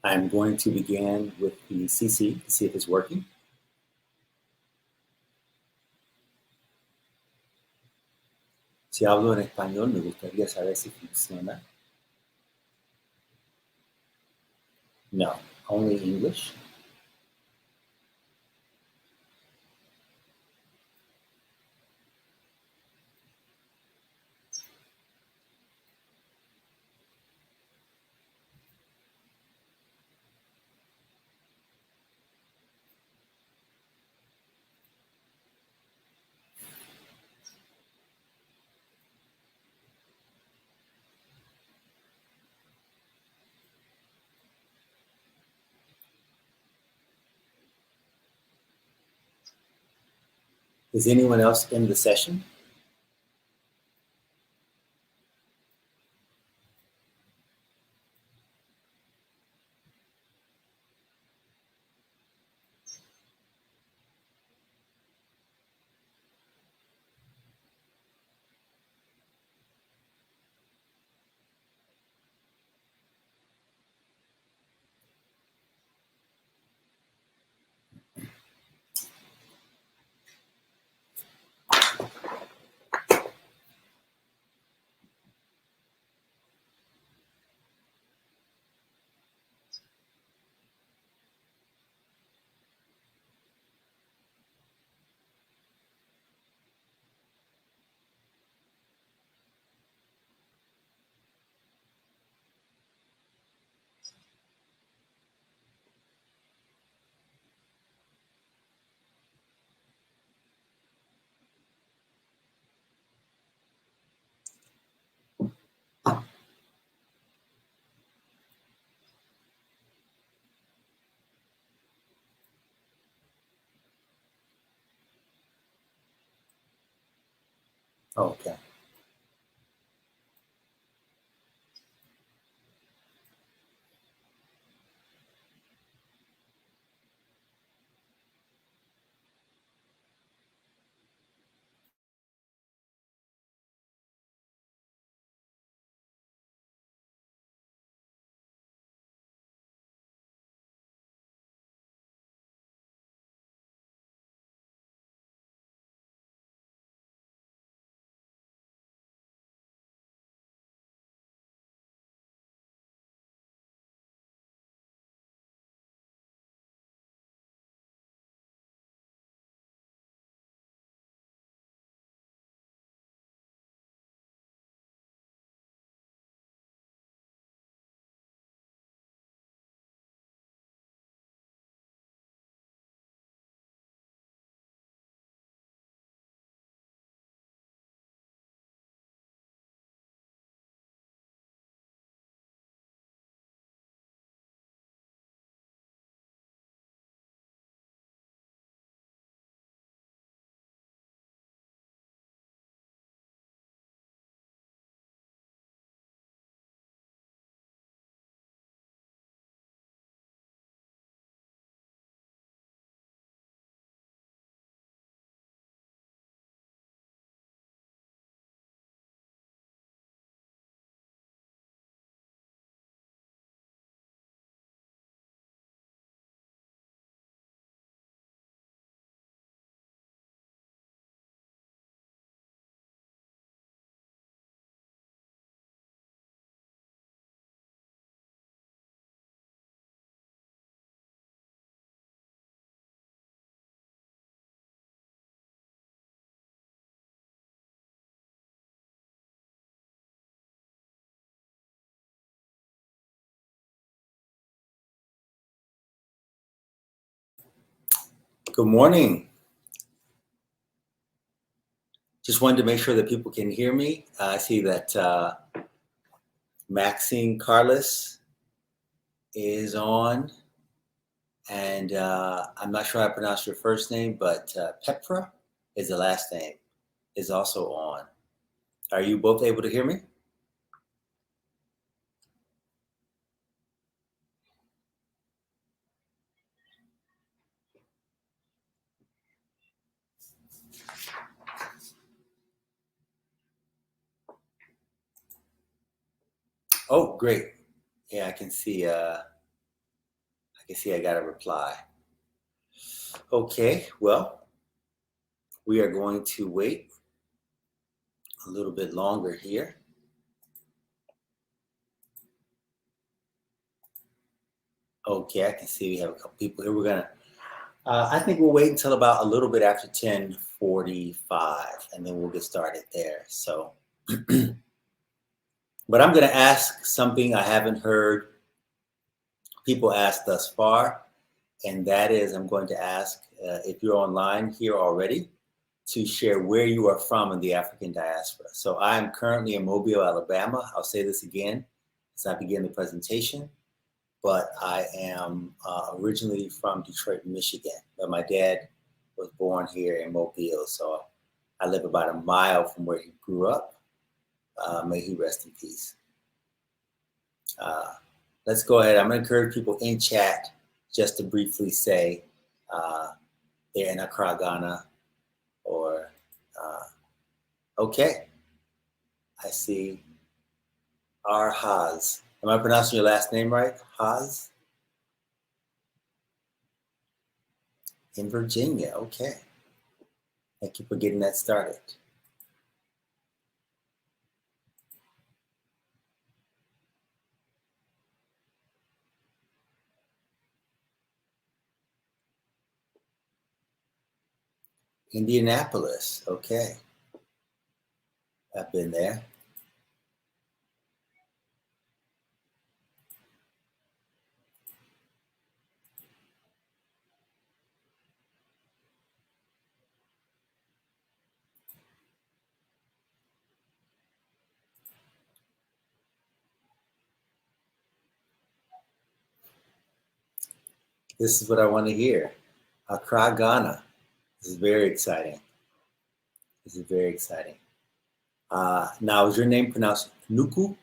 I'm going to begin with the CC to see if it's working. Si hablo en español, me gustaría saber si funciona. No, only English. Is anyone else in the session? Okay. Good morning. Just wanted to make sure that people can hear me. I see that Maxine Carlos is on, and I'm not sure how to pronounce your first name, but Petra is the last name, is also on. Are you both able to hear me? Oh, great. Yeah, I can see You see, I got a reply. Okay, well, we are going to wait a little bit longer here. Okay, I can see we have a couple people here. We're gonna, I think we'll wait until about a little bit after 10:45, and then we'll get started there. So, but I'm gonna ask something I haven't heard people ask thus far, and that is I'm going to ask if you're online here already to share where you are from in the African diaspora. So I am currently in Mobile, Alabama. I'll say this again as I begin the presentation, but I am originally from Detroit, Michigan, but my dad was born here in Mobile, so I live about a mile from where he grew up. May he rest in peace. Let's go ahead. I'm going to encourage people in chat just to briefly say they're in Accra, Ghana, or okay. I see R. Haas. Am I pronouncing your last name right? Haas? In Virginia. Okay. Thank you for getting that started. Indianapolis. Okay. I've been there. This is what I want to hear. Accra, Ghana. This is very exciting. This is very exciting. Now, is your name pronounced Nuku?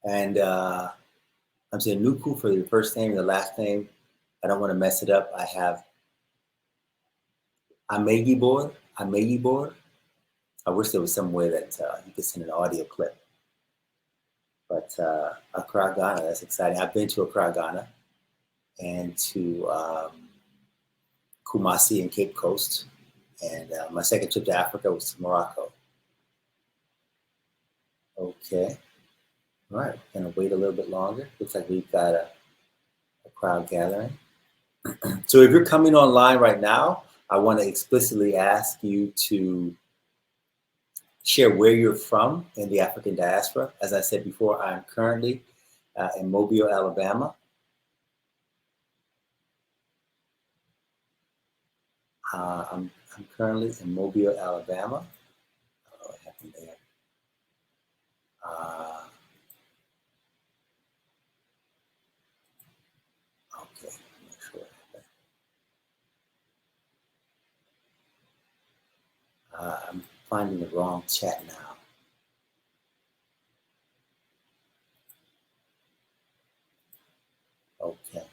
And I'm saying Nuku for the first name and the last name. I don't want to mess it up. I have Amegibor. I wish there was some way that you could send an audio clip. But Accra, Ghana, that's exciting. I've been to Accra, Ghana, and to Kumasi and Cape Coast. And my second trip to Africa was to Morocco. Okay. All right. Gonna wait a little bit longer. Looks like we've got a crowd gathering. So if you're coming online right now, I want to explicitly ask you to share where you're from in the African diaspora. As I said before, I'm currently in Mobile, Alabama. I'm currently in Mobile, Alabama. I don't know what happened there. Okay, I'm not sure what happened. I'm finding the wrong chat now. Okay.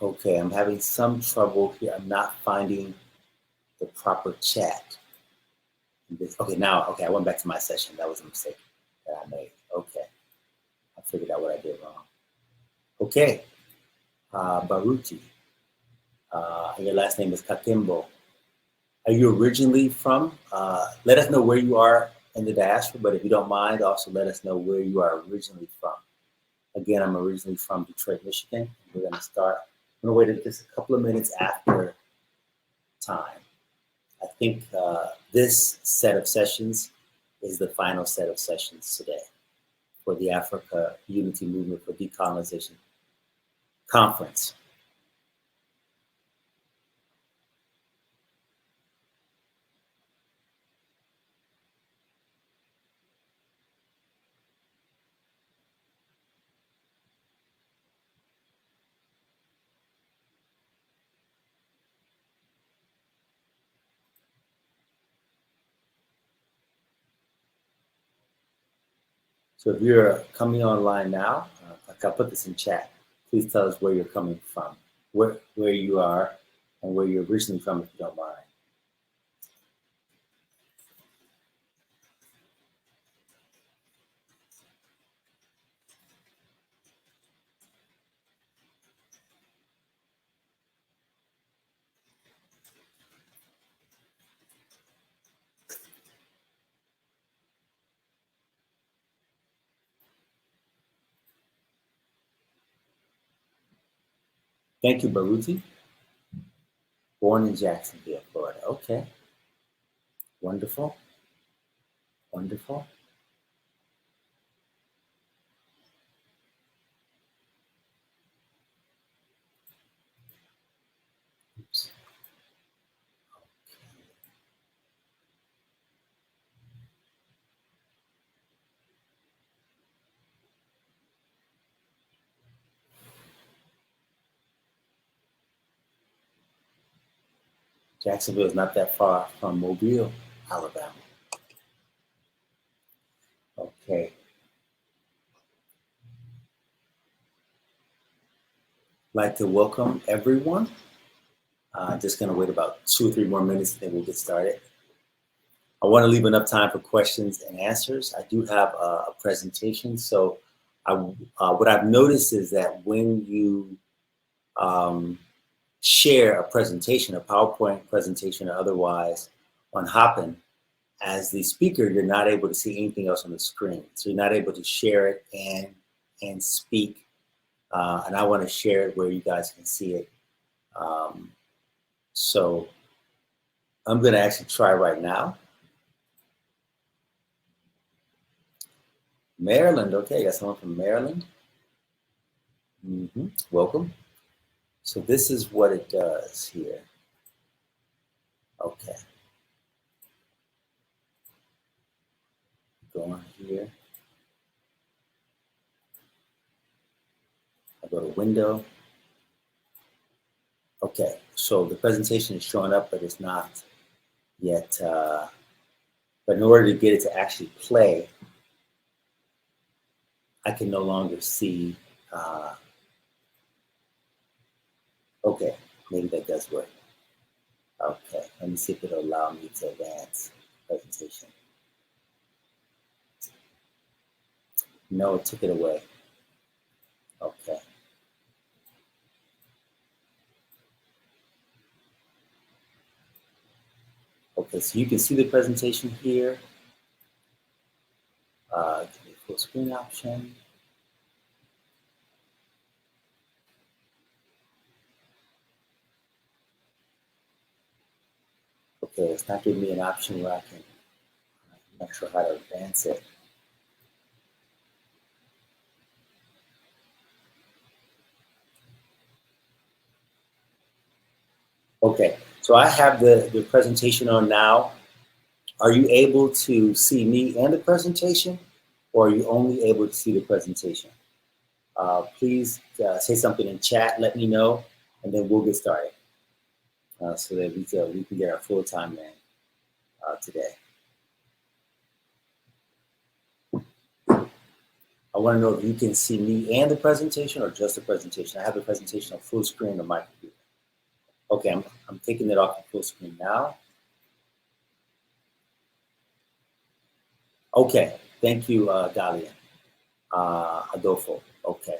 Okay, I'm having some trouble here. I'm not finding the proper chat. Okay, now, okay, I went back to my session. That was a mistake that I made. Okay, I figured out what I did wrong. Okay, Baruti. Your last name is Katimbo. Are you originally from? Let us know where you are in the diaspora, but if you don't mind, also let us know where you are originally from. Again, I'm originally from Detroit, Michigan. We're going to start. I'm going to wait just a couple of minutes after time. I think this set of sessions is the final set of sessions today for the Africa Unity Movement for Decolonization Conference. So if you're coming online now, I'll put this in chat. Please tell us where you're coming from, where you are, and where you're originally from, if you don't mind. Thank you, Baruti. Born in Jacksonville, Florida. Okay. Wonderful. Wonderful. Oops. Jacksonville is not that far from Mobile, Alabama. Okay. I'd like to welcome everyone. Just going to wait about 2 or 3 more minutes, and then we'll get started. I want to leave enough time for questions and answers. I do have a presentation. So what I've noticed is that when you share a presentation, a PowerPoint presentation or otherwise on Hopin, as the speaker, you're not able to see anything else on the screen. So you're not able to share it and speak. And I want to share it where you guys can see it. So I'm going to actually try right now. Maryland, okay, got someone from Maryland. Welcome. So this is what it does here. Okay. Go on here. I go to window. Okay, so the presentation is showing up, but it's not yet. But in order to get it to actually play, I can no longer see. Okay, maybe that does work. Okay, let me see if it'll allow me to advance the presentation. No, it took it away. Okay. Okay, so you can see the presentation here. Give me a full screen option. Okay, it's not giving me an option where I can, I'm not sure how to advance it. Okay, so I have the presentation on now. Are you able to see me and the presentation, or are you only able to see the presentation? Please say something in chat, let me know, and then we'll get started so that we can get our full-time man today. I want to know if you can see me and the presentation or just the presentation. I have the presentation on full screen on my computer. Okay, I'm taking it off the full screen now. Okay, thank you, Dahlia. Adolfo, okay.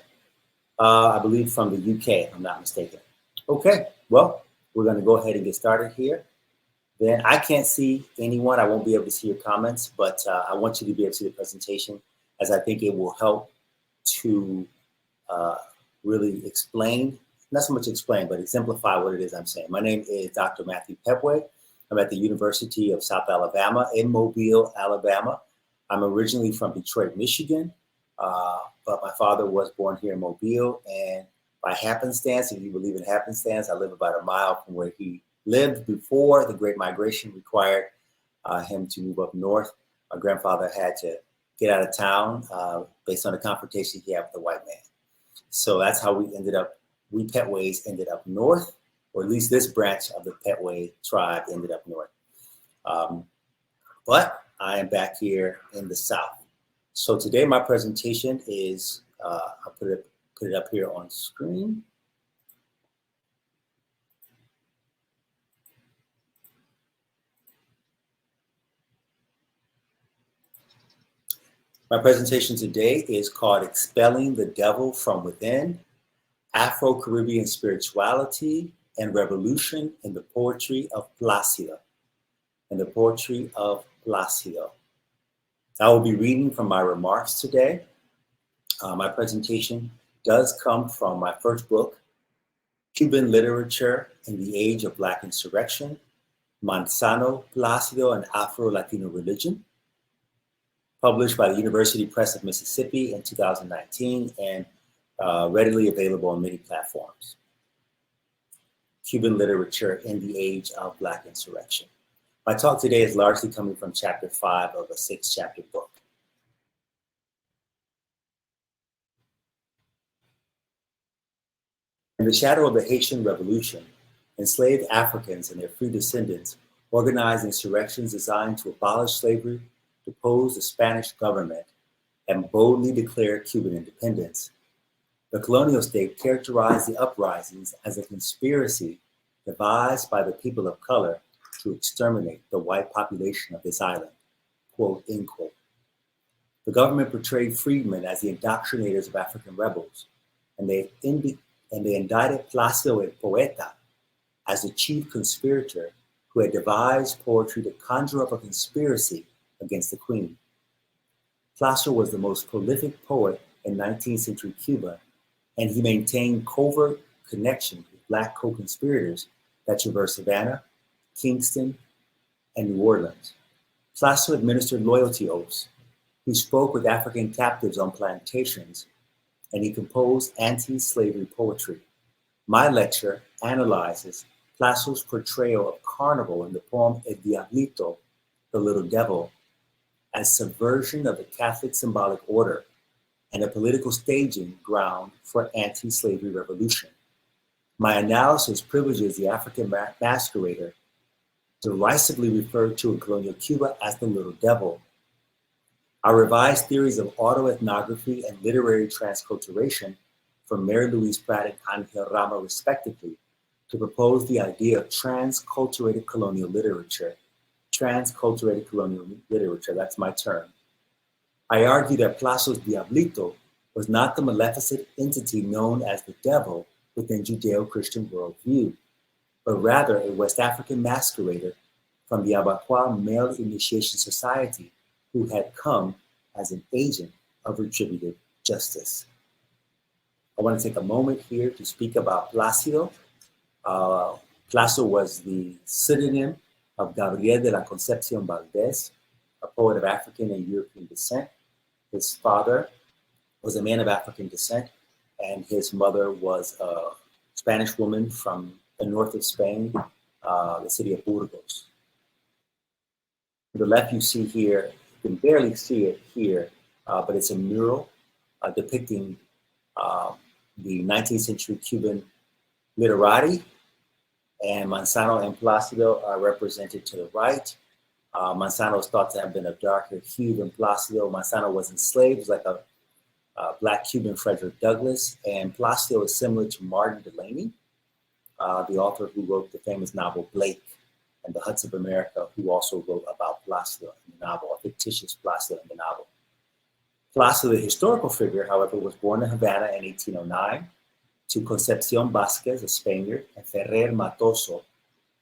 I believe from the UK, if I'm not mistaken. Okay, well, we're gonna go ahead and get started here. Then I can't see anyone. I won't be able to see your comments, but I want you to be able to see the presentation, as I think it will help to really explain, not so much explain, but exemplify what it is I'm saying. My name is Dr. Matthew Pettway. I'm at the University of South Alabama in Mobile, Alabama. I'm originally from Detroit, Michigan, but my father was born here in Mobile, and by happenstance, if you believe in happenstance, I live about a mile from where he lived before the Great Migration required him to move up north. My grandfather had to get out of town based on the confrontation he had with the white man. So that's how we Pettways ended up north, or at least this branch of the Pettway tribe ended up north. But I am back here in the South. So today my presentation is, I'll put it up here on screen. My presentation today is called Expelling the Devil from Within, Afro-Caribbean Spirituality and Revolution in the Poetry of Plácid. I will be reading from my remarks today. My presentation does come from my first book, Cuban Literature in the Age of Black Insurrection, Manzano, Plácido, and Afro-Latino Religion, published by the University Press of Mississippi in 2019 and readily available on many platforms. Cuban Literature in the Age of Black Insurrection. My talk today is largely coming from chapter 5 of a 6-chapter book. In the shadow of the Haitian Revolution, enslaved Africans and their free descendants organized insurrections designed to abolish slavery, depose the Spanish government, and boldly declare Cuban independence. The colonial state characterized the uprisings as a conspiracy devised by the people of color to exterminate the white population of this island, quote, end quote. The government portrayed freedmen as the indoctrinators of African rebels, and they indicted Plácido el Poeta as the chief conspirator who had devised poetry to conjure up a conspiracy against the Queen. Plácido was the most prolific poet in 19th century Cuba, and he maintained covert connections with Black co-conspirators that traversed Savannah, Kingston, and New Orleans. Plácido administered loyalty oaths. He spoke with African captives on plantations, and he composed anti-slavery poetry. My lecture analyzes Plácido's portrayal of Carnival in the poem El Diablito, the Little Devil, as subversion of the Catholic symbolic order and a political staging ground for anti-slavery revolution. My analysis privileges the African masquerader, derisively referred to in colonial Cuba as the Little Devil. I revised theories of autoethnography and literary transculturation from Mary Louise Pratt and Angel Rama respectively to propose the idea of transculturated colonial literature. Transculturated colonial literature, that's my term. I argue that Plácido's Diablito was not the maleficent entity known as the devil within Judeo-Christian worldview, but rather a West African masquerader from the Abaquá male initiation society who had come as an agent of retributive justice. I want to take a moment here to speak about Plácido. Plácido was the pseudonym of Gabriel de la Concepción Valdés, a poet of African and European descent. His father was a man of African descent, and his mother was a Spanish woman from the north of Spain, the city of Burgos. To the left you see here, you can barely see it here, but it's a mural depicting the 19th century Cuban literati, and Manzano and Plácido are represented to the right. Manzano is thought to have been of darker hue than Plácido. Manzano was enslaved, was like a Black Cuban Frederick Douglass, and Plácido is similar to Martin Delany, the author who wrote the famous novel Blake and the Huts of America, who also wrote about Plácido in the novel, a fictitious Plácido in the novel. Plácido, the historical figure, however, was born in Havana in 1809 to Concepción Vázquez, a Spaniard, and Ferrer Matoso,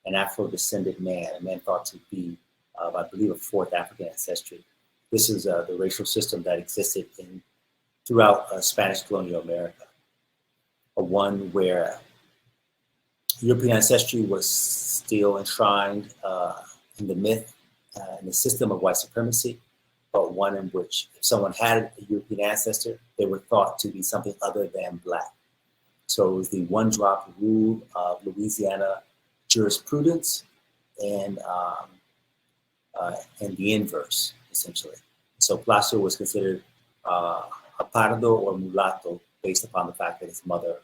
an Afro-descended man, a man thought to be, I believe, of fourth African ancestry. This is the racial system that existed throughout Spanish colonial America, one where European ancestry was still enshrined in the myth, in the system of white supremacy, but one in which if someone had a European ancestor, they were thought to be something other than Black. So it was the one-drop rule of Louisiana jurisprudence and the inverse, essentially. So Plácido was considered a pardo or mulatto based upon the fact that his mother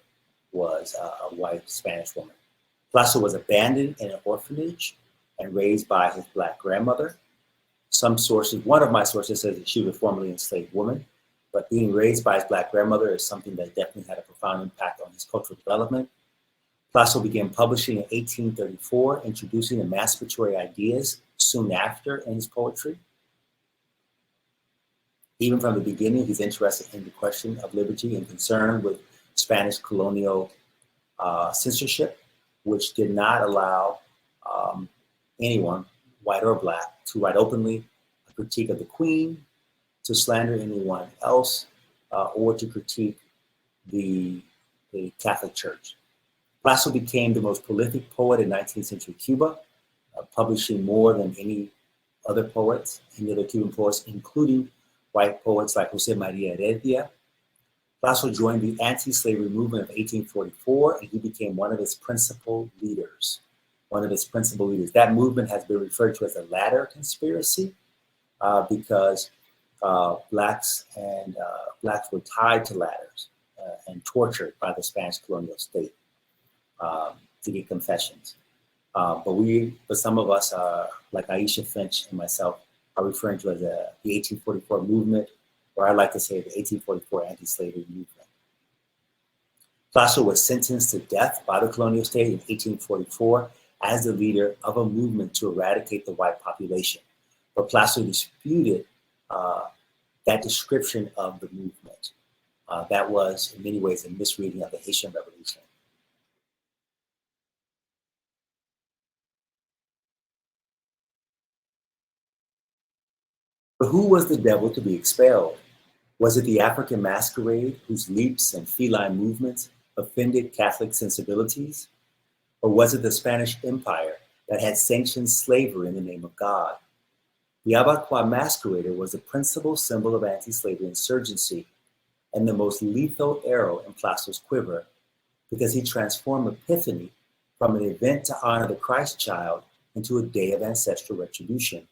was a white Spanish woman. Plácido was abandoned in an orphanage and raised by his Black grandmother. Some sources, one of my sources says that she was a formerly enslaved woman, but being raised by his Black grandmother is something that definitely had a profound impact on his cultural development. Plácid began publishing in 1834, introducing emancipatory ideas soon after in his poetry. Even from the beginning, he's interested in the question of liberty and concerned with Spanish colonial censorship, which did not allow anyone, white or Black, to write openly a critique of the Queen, to slander anyone else, or to critique the Catholic Church. Plácid became the most prolific poet in 19th century Cuba, publishing more than any other poets, any other Cuban poets, including white poets like Jose Maria Heredia. Plácid joined the anti-slavery movement of 1844, and he became one of its principal leaders. That movement has been referred to as the ladder conspiracy because blacks were tied to ladders and tortured by the Spanish colonial state to get confessions. But some of us, like Aisha Finch and myself, are referring to as the 1844 movement, or I like to say the 1844 anti-slavery movement. Plácid was sentenced to death by the colonial state in 1844 as the leader of a movement to eradicate the white population. But Plácid disputed that description of the movement. That was, in many ways, a misreading of the Haitian Revolution. But who was the devil to be expelled? Was it the African masquerade whose leaps and feline movements offended Catholic sensibilities? Or was it the Spanish Empire that had sanctioned slavery in the name of God? The Abacoa masquerader was the principal symbol of anti-slavery insurgency and the most lethal arrow in Plácid's quiver, because he transformed Epiphany from an event to honor the Christ child into a day of ancestral retribution.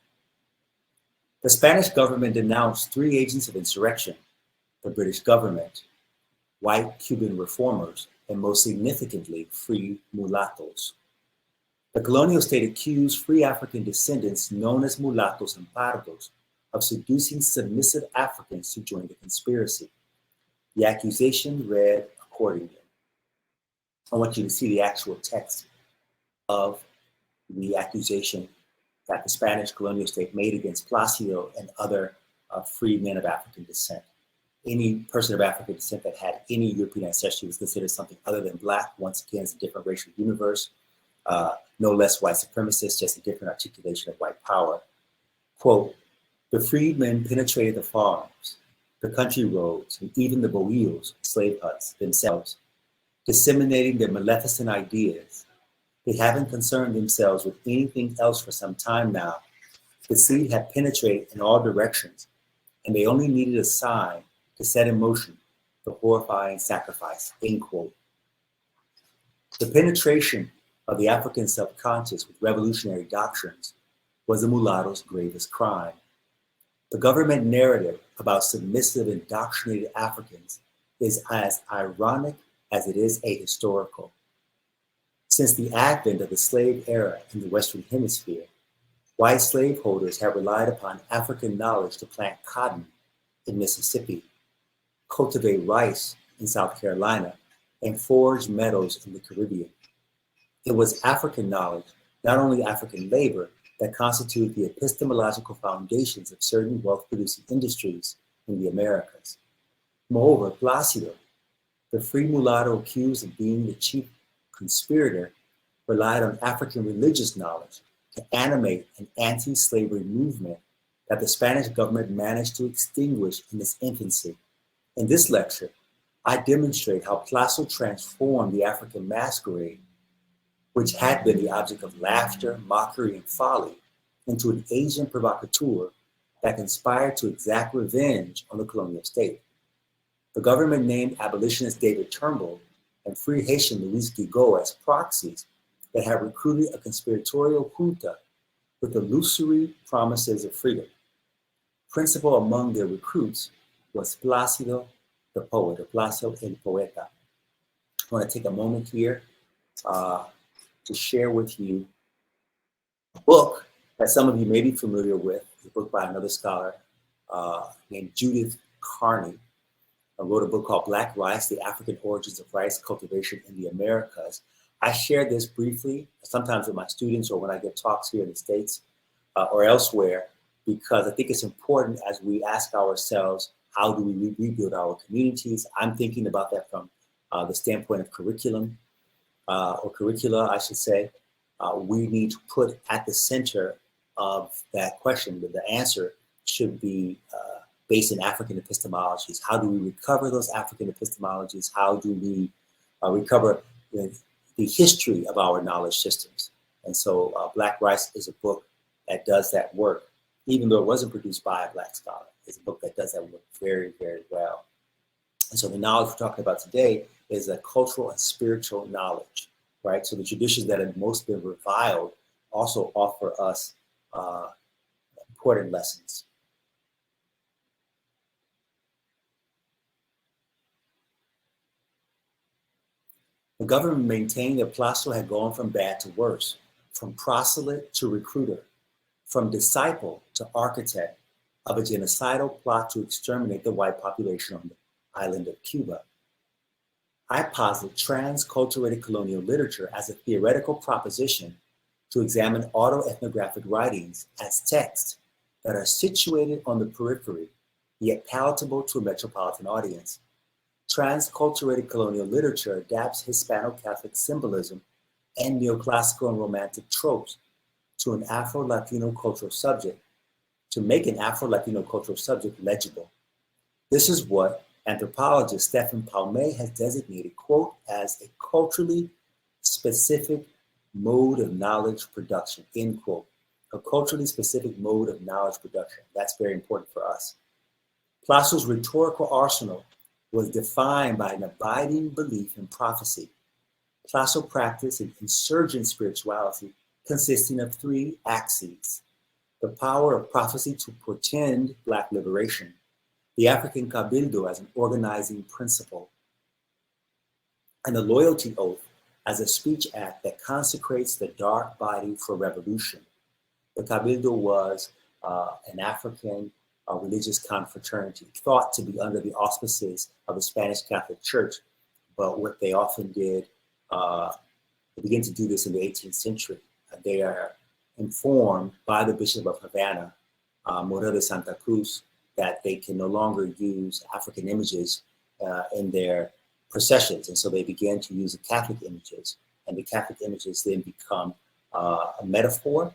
The Spanish government denounced 3 agents of insurrection: the British government, white Cuban reformers, and most significantly, free mulattoes. The colonial state accused free African descendants known as mulattoes and pardos of seducing submissive Africans to join the conspiracy. The accusation read accordingly. I want you to see the actual text of the accusation that the Spanish colonial state made against Plácido and other free men of African descent. Any person of African descent that had any European ancestry was considered something other than Black. Once again, it's a different racial universe. No less white supremacist, just a different articulation of white power. Quote, the freedmen penetrated the farms, the country roads, and even the bohíos, slave huts themselves, disseminating their maleficent ideas. They haven't concerned themselves with anything else for some time now. The seed had penetrated in all directions, and they only needed a sign to set in motion the horrifying sacrifice, end quote. The penetration of the African subconscious with revolutionary doctrines was the mulatto's gravest crime. The government narrative about submissive, indoctrinated Africans is as ironic as it is ahistorical. Since the advent of the slave era in the Western Hemisphere, white slaveholders have relied upon African knowledge to plant cotton in Mississippi, cultivate rice in South Carolina, and forge metals in the Caribbean. It was African knowledge, not only African labor, that constituted the epistemological foundations of certain wealth-producing industries in the Americas. Moreover, Plácido, the free mulatto accused of being the chief conspirator, relied on African religious knowledge to animate an anti-slavery movement that the Spanish government managed to extinguish in its infancy. In this lecture, I demonstrate how Plácid transformed the African masquerade, which had been the object of laughter, mockery, and folly, into an Asian provocateur that conspired to exact revenge on the colonial state. The government named abolitionist David Turnbull and free Haitian Luis Guigot as proxies that had recruited a conspiratorial junta with illusory promises of freedom. Principal among their recruits was Plácido the poet, or Plácido el poeta. I want to take a moment here to share with you a book that some of you may be familiar with, a book by another scholar named Judith Carney, wrote a book called Black Rice, The African Origins of Rice Cultivation in the Americas. I share this briefly, sometimes with my students or when I give talks here in the States or elsewhere, because I think it's important as we ask ourselves, how do we rebuild our communities? I'm thinking about that from the standpoint of curriculum, or curricula, I should say. We need to put at the center of that question, but the answer should be based in African epistemologies. How do we recover those African epistemologies? How do we recover the history of our knowledge systems? And so Black Rice is a book that does that work, even though it wasn't produced by a Black scholar. It's a book that does that work very, very well. And so the knowledge we're talking about today is a cultural and spiritual knowledge, right? So the traditions that have most been reviled also offer us important lessons. The government maintained that Plácid had gone from bad to worse, from proselyte to recruiter, from disciple to architect of a genocidal plot to exterminate the white population on the island of Cuba. I posit transculturated colonial literature as a theoretical proposition to examine autoethnographic writings as texts that are situated on the periphery, yet palatable to a metropolitan audience. Transculturated colonial literature adapts Hispano-Catholic symbolism and neoclassical and romantic tropes to an Afro-Latino cultural subject, to make an Afro-Latino cultural subject legible. This is what anthropologist Stephen Palme has designated, quote, as a culturally specific mode of knowledge production, end quote. A culturally specific mode of knowledge production. That's very important for us. Plácid's rhetorical arsenal was defined by an abiding belief in prophecy. Plácid practiced an insurgent spirituality consisting of three axes: the power of prophecy to portend Black liberation, the African Cabildo as an organizing principle, and the loyalty oath as a speech act that consecrates the dark body for revolution. The Cabildo was an African religious confraternity, thought to be under the auspices of the Spanish Catholic Church, but what they often did, they began to do this in the 18th century. They are informed by the Bishop of Havana, Morel de Santa Cruz, that they can no longer use African images in their processions. And so they began to use the Catholic images. And the Catholic images then become a metaphor,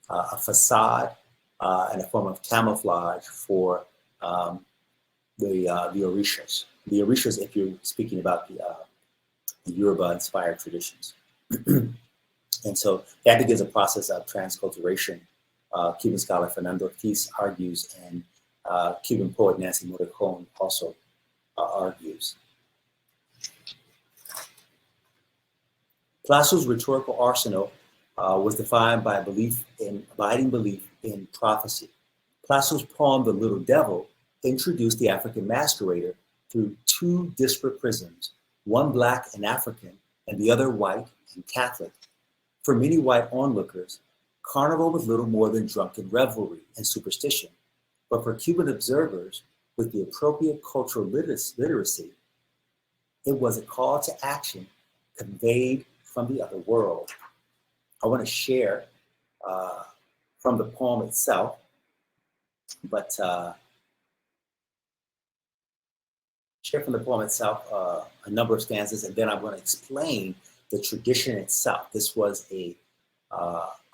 a facade, and a form of camouflage for the Orishas. The Orishas, if you're speaking about the Yoruba-inspired traditions. And so that begins a process of transculturation. Cuban scholar Fernando Ortiz argues, and Cuban poet Nancy Morricone also argues. Plácid's rhetorical arsenal was defined by abiding belief in prophecy. Plácid's poem, The Little Devil, introduced the African masquerader through two disparate prisms, one Black and African, and the other white and Catholic. For many white onlookers, Carnival was little more than drunken revelry and superstition. But for Cuban observers, with the appropriate cultural literacy, it was a call to action conveyed from the other world. I want to share from the poem itself, but share from the poem itself a number of stanzas, and then I'm going to explain the tradition itself. This was a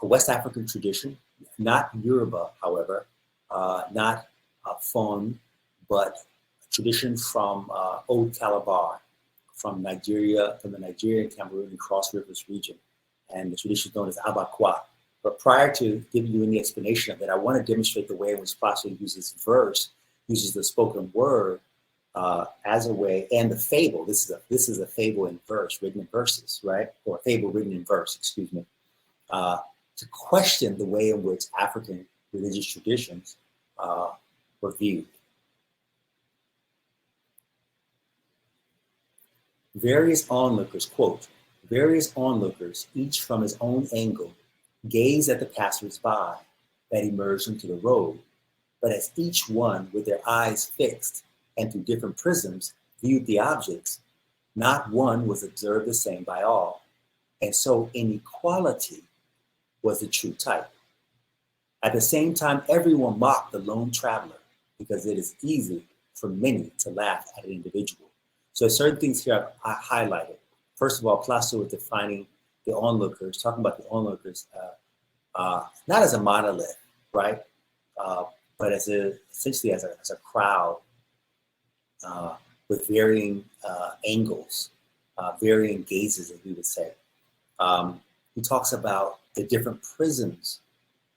West African tradition, not Yoruba, however, not Fon, but a tradition from Old Calabar, from Nigeria, from the Nigerian, Cameroon, and Cross Rivers region. And the tradition is known as Abakwa. But prior to giving you any explanation of it, I want to demonstrate the way in which Plácid uses verse, uses the spoken word as a way, and the fable. This is a fable in verse, written in verses, right? Or a fable written in verse, excuse me, to question the way in which African religious traditions were viewed. Various onlookers, quote, various onlookers, each from his own angle, gazed at the passers-by that emerged into the road, but as each one, with their eyes fixed and through different prisms, viewed the objects, not one was observed the same by all, and so inequality was the true type. At the same time, everyone mocked the lone traveler because it is easy for many to laugh at an individual. So certain things here I highlighted. First of all, Plácid was defining the onlookers, talking about the onlookers, not as a monolith, right? But essentially as a crowd with varying angles, varying gazes, as we would say. He talks about the different prisms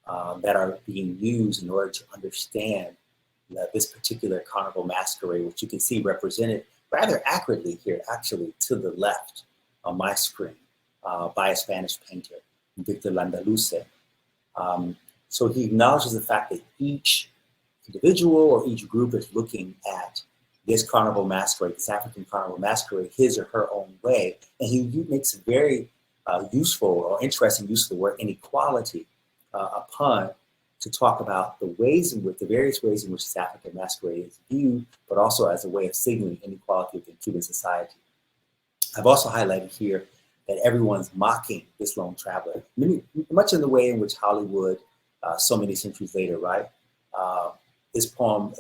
that are being used in order to understand this particular carnival masquerade, which you can see represented rather accurately here, actually to the left on my screen, by a Spanish painter, Victor Landaluce. So he acknowledges the fact that each individual or each group is looking at this carnival masquerade, this African carnival masquerade, his or her own way. And he makes a very useful or interesting use of the word inequality upon to talk about the various ways in which this African masquerade is viewed, but also as a way of signaling inequality within Cuban society. I've also highlighted here that everyone's mocking this lone traveler, much in the way in which Hollywood, so many centuries later, right? This poem,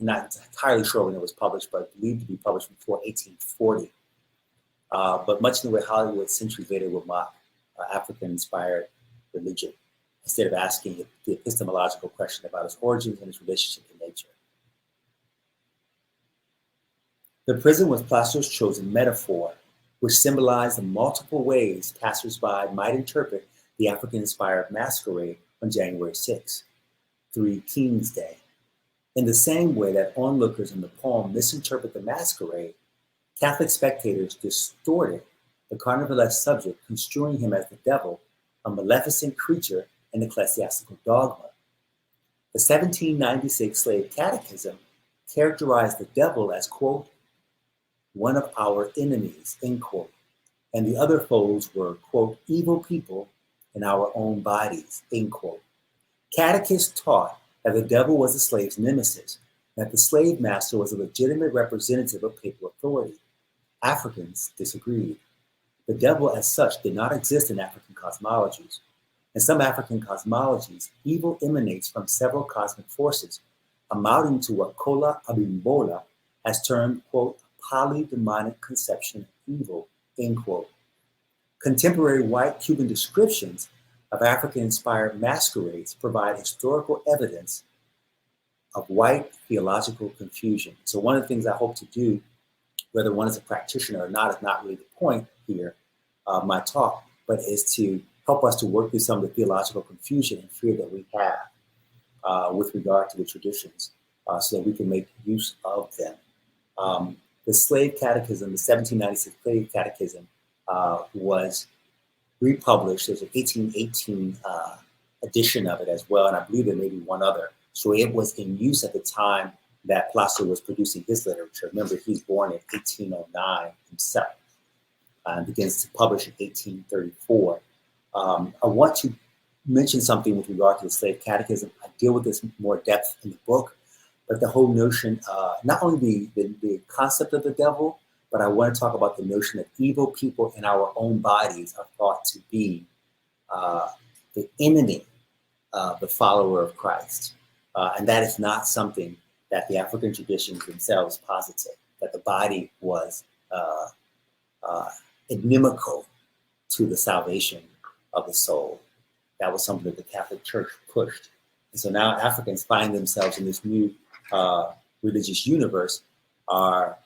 not entirely sure when it was published, but believed to be published before 1840. But much in the way Hollywood centuries later would mock African-inspired religion, instead of asking the epistemological question about its origins and its relationship to nature. The prison was Plácid's chosen metaphor, which symbolized the multiple ways passersby might interpret the African-inspired masquerade on January 6, Three Kings Day. In the same way that onlookers in the poem misinterpret the masquerade, Catholic spectators distorted the carnivalesque subject, construing him as the devil, a maleficent creature, and ecclesiastical dogma. The 1796 Slave Catechism characterized the devil as, quote, one of our enemies, end quote, and the other foes were, quote, evil people in our own bodies, end quote. Catechists taught that the devil was the slave's nemesis, and that the slave master was a legitimate representative of papal authority. Africans disagreed. The devil as such did not exist in African cosmologies. In some African cosmologies, evil emanates from several cosmic forces, amounting to what Kola Abimbola has termed, quote, polydemonic conception of evil, end quote. Contemporary white Cuban descriptions of African-inspired masquerades provide historical evidence of white theological confusion. So one of the things I hope to do, whether one is a practitioner or not, is not really the point here of my talk, but is to help us to work through some of the theological confusion and fear that we have with regard to the traditions so that we can make use of them. The Slave Catechism, the 1796 Slave Catechism, was republished. There's an 1818 edition of it as well, and I believe there may be one other. So it was in use at the time that Plácid was producing his literature. Remember, he's born in 1809 himself and begins to publish in 1834. I want to mention something with regard to the Slave Catechism. I deal with this in more depth in the book, but the whole notion, not only the concept of the devil, but I want to talk about the notion that evil people in our own bodies are thought to be the enemy of the follower of Christ. And that is not something that the African traditions themselves posited, that the body was inimical to the salvation of the soul. That was something that the Catholic Church pushed. And so now Africans find themselves in this new religious universe, are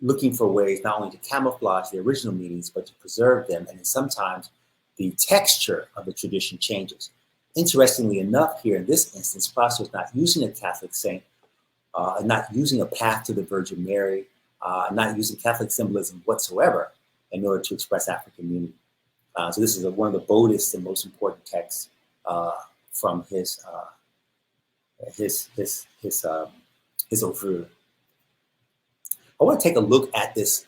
looking for ways not only to camouflage the original meanings, but to preserve them. And sometimes the texture of the tradition changes. Interestingly enough, here in this instance, Plácid is not using a Catholic saint, not using a path to the Virgin Mary, not using Catholic symbolism whatsoever in order to express African meaning. So this is one of the boldest and most important texts from his oeuvre. I want to take a look at this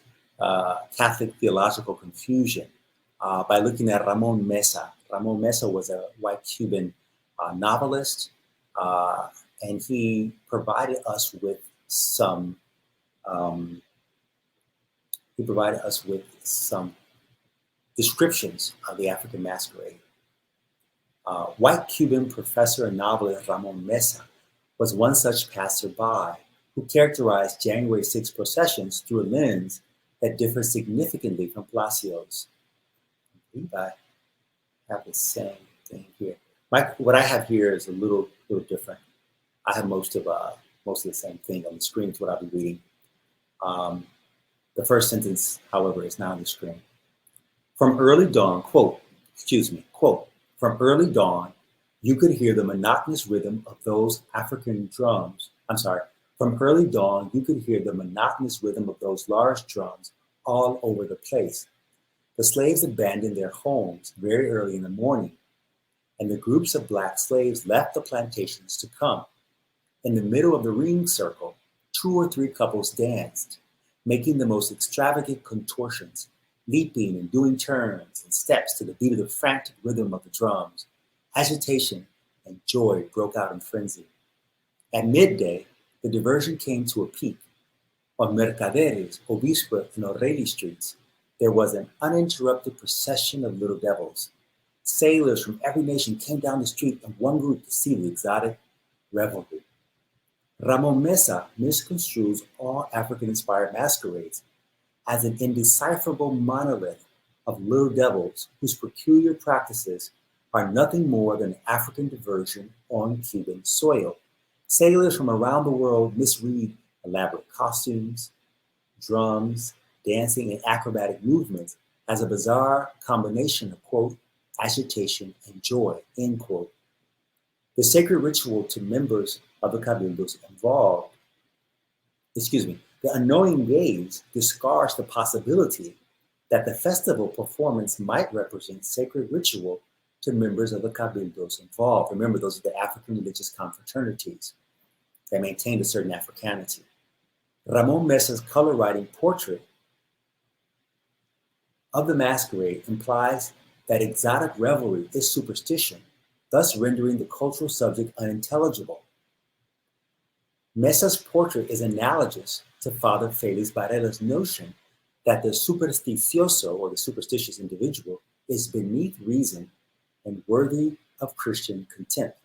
Catholic theological confusion by looking at Ramon Mesa, Ramon Mesa was a white Cuban novelist, and he provided us with some descriptions of the African masquerade. White Cuban professor and novelist Ramon Mesa was one such passerby who characterized January 6 processions through a lens that differed significantly from Placio's. I believe I have the same thing here. What I have here is a little different. I have most of the same thing on the screen. Is what I'll be reading. The first sentence, however, is not on the screen. From early dawn, quote, from early dawn, you could hear the monotonous rhythm of those African drums. From early dawn, you could hear the monotonous rhythm of those large drums all over the place. The slaves abandoned their homes very early in the morning, and the groups of black slaves left the plantations to come. In the middle of the ring circle, 2 or 3 couples danced, making the most extravagant contortions, leaping and doing turns and steps to the beat of the frantic rhythm of the drums. Agitation and joy broke out in frenzy. At midday, the diversion came to a peak. On Mercaderes, Obispo, and O'Reilly streets, there was an uninterrupted procession of little devils. Sailors from every nation came down the street in one group to see the exotic revelry. Ramon Mesa misconstrues all African-inspired masquerades as an indecipherable monolith of little devils whose peculiar practices are nothing more than African diversion on Cuban soil. Sailors from around the world misread elaborate costumes, drums, dancing, and acrobatic movements as a bizarre combination of, quote, agitation and joy, end quote. The sacred ritual to members of the cabildos involved, the unknowing gaze discards the possibility that the festival performance might represent sacred ritual to members of the cabildos involved. Remember, those are the African religious confraternities that maintained a certain Africanity. Ramon Mesa's color writing portrait of the masquerade implies that exotic revelry is superstition, thus rendering the cultural subject unintelligible. Mesa's portrait is analogous to Father Felix Varela's notion that the supersticioso, or the superstitious individual, is beneath reason and worthy of Christian contempt.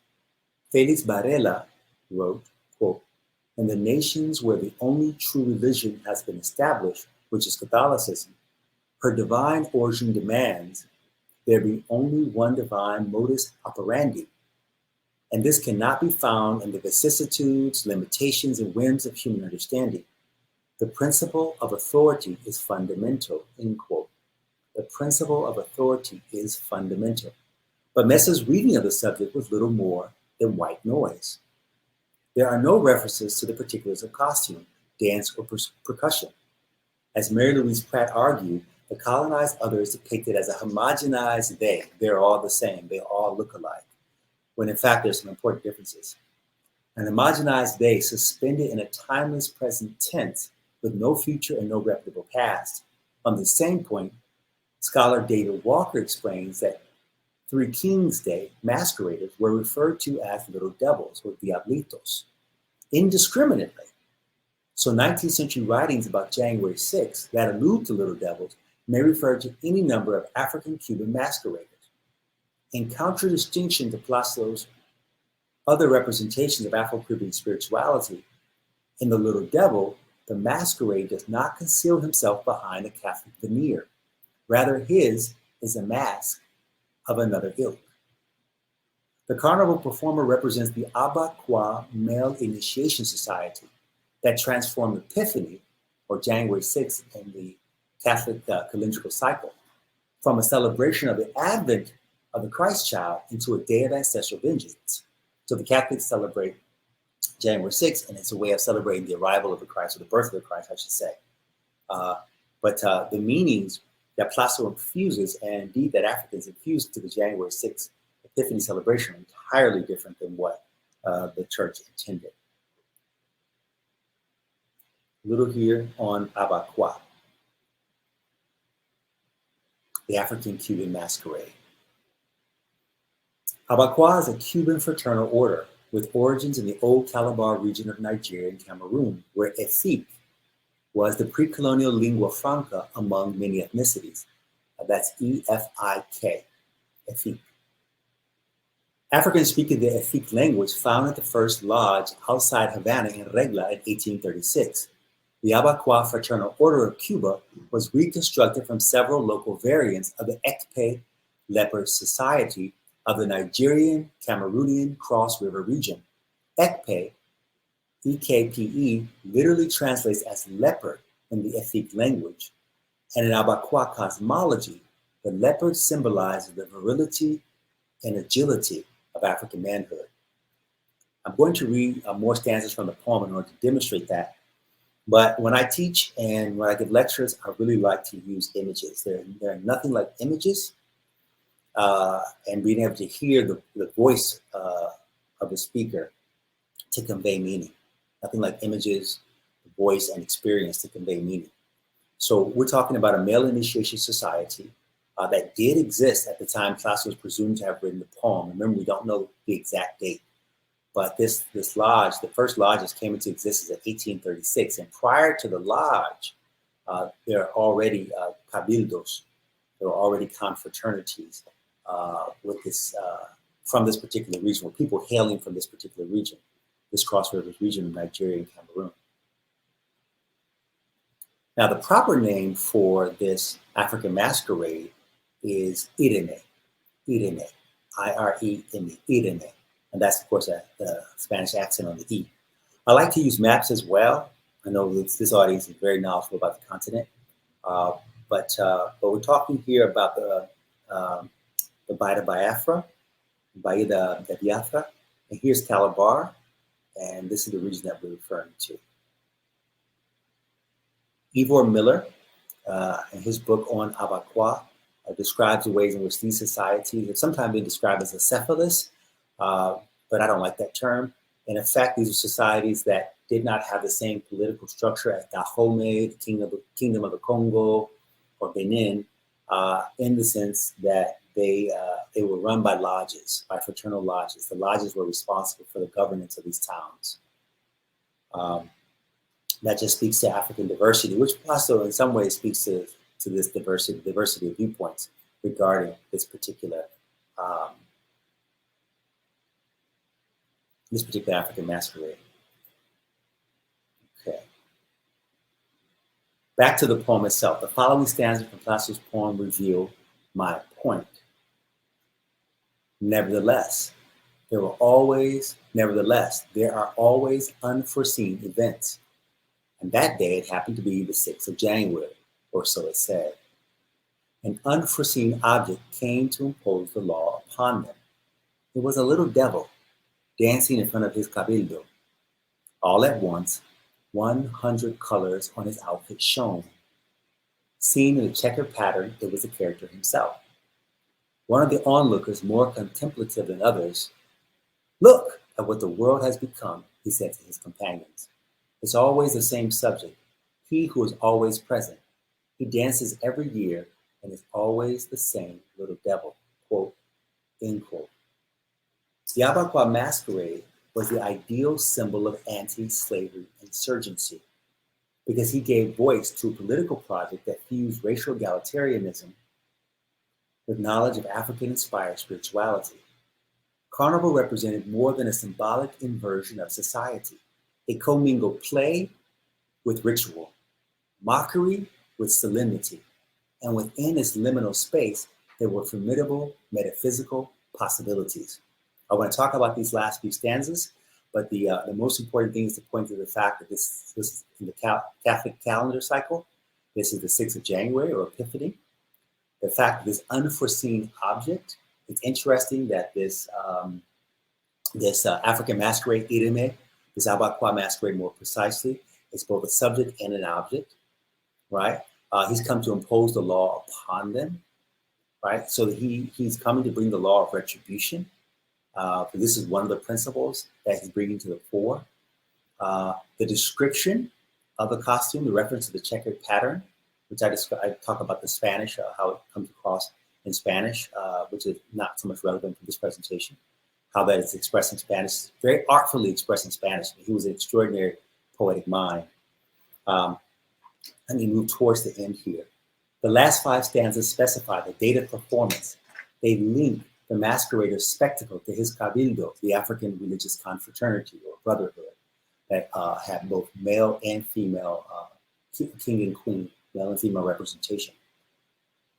Felix Varela wrote, quote, in the nations where the only true religion has been established, which is Catholicism, her divine origin demands there be only one divine modus operandi, and this cannot be found in the vicissitudes, limitations, and whims of human understanding. The principle of authority is fundamental, end quote. The principle of authority is fundamental. But Mesa's reading of the subject was little more than white noise. There are no references to the particulars of costume, dance, or percussion. As Mary Louise Pratt argued, the colonized other is depicted as a homogenized they. They're all the same. They all look alike, when in fact there's some important differences. An homogenized they suspended in a timeless present tense with no future and no reputable past. On the same point, scholar David Walker explains that Three Kings Day masqueraders were referred to as little devils, or diablitos, indiscriminately. So 19th century writings about January 6th that allude to little devils may refer to any number of African-Cuban masqueraders. In contradistinction to Plácid's other representations of Afro-Caribbean spirituality, in The Little Devil, the masquerade does not conceal himself behind a Catholic veneer. Rather, his is a mask of another ilk. The carnival performer represents the Abaquois Male Initiation Society that transformed Epiphany, or January 6th in the Catholic calendrical cycle, from a celebration of the advent of the Christ child into a day of ancestral vengeance. So the Catholics celebrate January 6th, and it's a way of celebrating the arrival of the Christ, or the birth of the Christ, I should say. But the meanings that Plácid infuses, and indeed that Africans infuse to the January 6th Epiphany celebration, are entirely different than what the church intended. A little here on Abaquois, the African-Cuban masquerade. Abakwa is a Cuban fraternal order with origins in the old Calabar region of Nigeria and Cameroon, where Efik was the pre-colonial lingua franca among many ethnicities. That's E-F-I-K, Efik. Africans speaking the Efik language founded the first lodge outside Havana in Regla in 1836. The Abakwa Fraternal Order of Cuba was reconstructed from several local variants of the Ekpe Leper Society of the Nigerian Cameroonian Cross River region. Ekpe, E-K-P-E, literally translates as leopard in the Efik language. And in Abakwa cosmology, the leopard symbolizes the virility and agility of African manhood. I'm going to read more stanzas from the poem in order to demonstrate that. But when I teach and when I give lectures, I really like to use images. There are nothing like images and being able to hear the voice of the speaker to convey meaning. Nothing like images, voice, and experience to convey meaning. So we're talking about a male initiation society that did exist at the time Plácid was presumed to have written the poem. Remember, we don't know the exact date. But this lodge, the first lodges came into existence in 1836. And prior to the lodge, there are already cabildos. There are already confraternities with this from this particular region, with people hailing from this particular region, this Cross Rivers region of Nigeria and Cameroon. Now, the proper name for this African masquerade is Irene, I-R-E-N-E, Irene. And that's, of course, the Spanish accent on the E. I like to use maps as well. I know this audience is very knowledgeable about the continent. But we're talking here about the Baía de Biafra, Baía de Biafra. And here's Calabar. And this is the region that we're referring to. Ivor Miller, in his book on Abakwa, describes the ways in which these societies have sometimes been described as acephalous, but I don't like that term. And in fact, these are societies that did not have the same political structure as Dahomey, the Kingdom of the Congo, or Benin, in the sense that they were run by lodges, by fraternal lodges. The lodges were responsible for the governance of these towns. That just speaks to African diversity, which also in some ways speaks to this diversity of viewpoints regarding this particular African masquerade. Okay. Back to the poem itself. The following stanzas from Plácid's poem reveal my point. Nevertheless, there are always unforeseen events. And that day it happened to be the 6th of January, or so it said. An unforeseen object came to impose the law upon them. It was a little devil dancing in front of his cabildo. All at once, 100 colors on his outfit shone. Seen in a checkered pattern, it was the character himself. One of the onlookers, more contemplative than others, "Look at what the world has become," he said to his companions. "It's always the same subject, he who is always present. He dances every year and is always the same little devil," quote, end quote. The Abakwa masquerade was the ideal symbol of anti-slavery insurgency because he gave voice to a political project that fused racial egalitarianism with knowledge of African-inspired spirituality. Carnival represented more than a symbolic inversion of society. It commingled play with ritual, mockery with solemnity, and within its liminal space, there were formidable metaphysical possibilities. I want to talk about these last few stanzas, but the most important thing is to point to the fact that this is in the Catholic calendar cycle. This is the 6th of January, or Epiphany. The fact that this unforeseen object, it's interesting that this African masquerade, Ireme, this Abakwa masquerade more precisely, is both a subject and an object, right? He's come to impose the law upon them, right? So that he's coming to bring the law of retribution. This is one of the principles that he's bringing to the fore. The description of the costume, the reference to the checkered pattern, which I talk about the Spanish, how it comes across in Spanish, which is not so much relevant for this presentation. How that is expressed in Spanish, very artfully expressed in Spanish. He was an extraordinary poetic mind. Let me move towards the end here. The last 5 stanzas specify the date of performance. They link the masquerader's spectacle to his cabildo, the African religious confraternity or brotherhood that had both male and female, king and queen, male and female representation.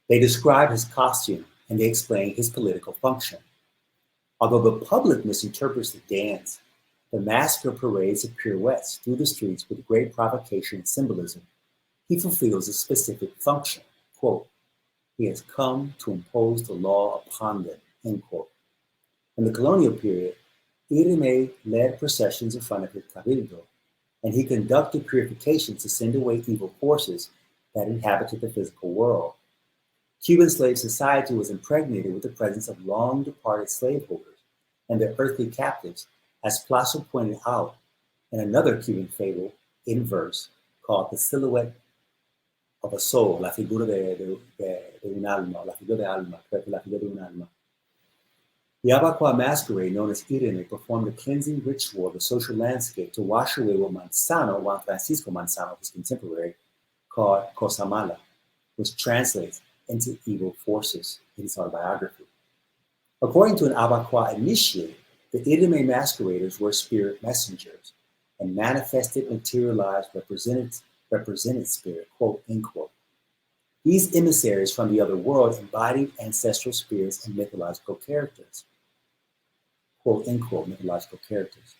They describe his costume and they explain his political function. Although the public misinterprets the dance, the masker parades of pirouettes through the streets with great provocation and symbolism. He fulfills a specific function. Quote, he has come to impose the law upon them, end quote. In the colonial period, Irene led processions in front of his cabildo, and he conducted purifications to send away evil forces that inhabited the physical world. Cuban slave society was impregnated with the presence of long-departed slaveholders and their earthly captives, as Plácid pointed out in another Cuban fable in verse called The Silhouette of a Soul, La Figura de un Alma, La Figura de Alma, La Figura de un Alma. The Abacoa masquerade, known as Irene, performed a cleansing ritual of the social landscape to wash away what Juan Francisco Manzano, his contemporary, called Cosa Mala, which translates into evil forces in his autobiography. According to an Abacoa initiate, the Irene masqueraders were spirit messengers and manifested, materialized, represented spirit, quote, end quote. These emissaries from the other world embodied ancestral spirits and mythological characters, quote, end quote, mythological characters.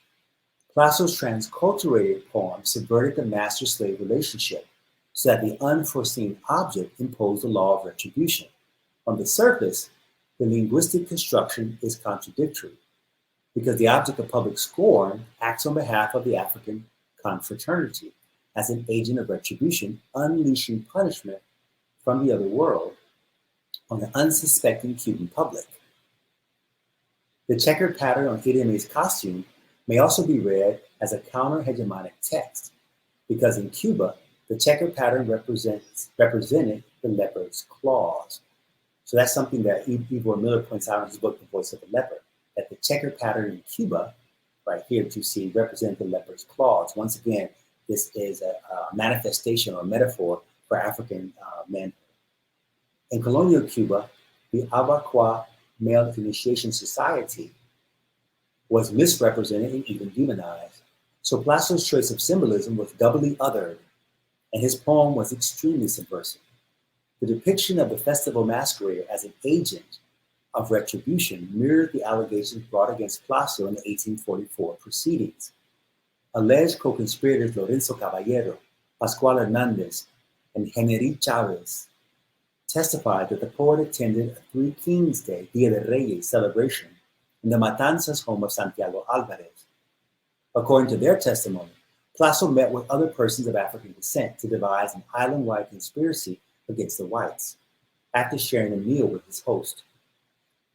Plácid's transculturated poem subverted the master-slave relationship so that the unforeseen object imposed the law of retribution. On the surface, the linguistic construction is contradictory because the object of public scorn acts on behalf of the African confraternity as an agent of retribution, unleashing punishment from the other world on the unsuspecting Cuban public. The checkered pattern on Irene's costume may also be read as a counter-hegemonic text, because in Cuba, the checkered pattern represented the leopard's claws. So that's something that Ivor Miller points out in his book, The Voice of the Leopard, that the checkered pattern in Cuba, right here that you see, represent the leopard's claws. Once again, this is a manifestation or metaphor for African men. In colonial Cuba, the Abacoa male initiation society was misrepresented and even demonized. So Plácid's choice of symbolism was doubly othered, and his poem was extremely subversive. The depiction of the festival masquerade as an agent of retribution mirrored the allegations brought against Plácid in the 1844 proceedings. Alleged co-conspirators Lorenzo Caballero, Pascual Hernandez, and Henry Chavez testified that the poet attended a Three Kings Day, Dia de Reyes celebration in the Matanzas home of Santiago Alvarez. According to their testimony, Plácid met with other persons of African descent to devise an island-wide conspiracy against the whites, after sharing a meal with his host.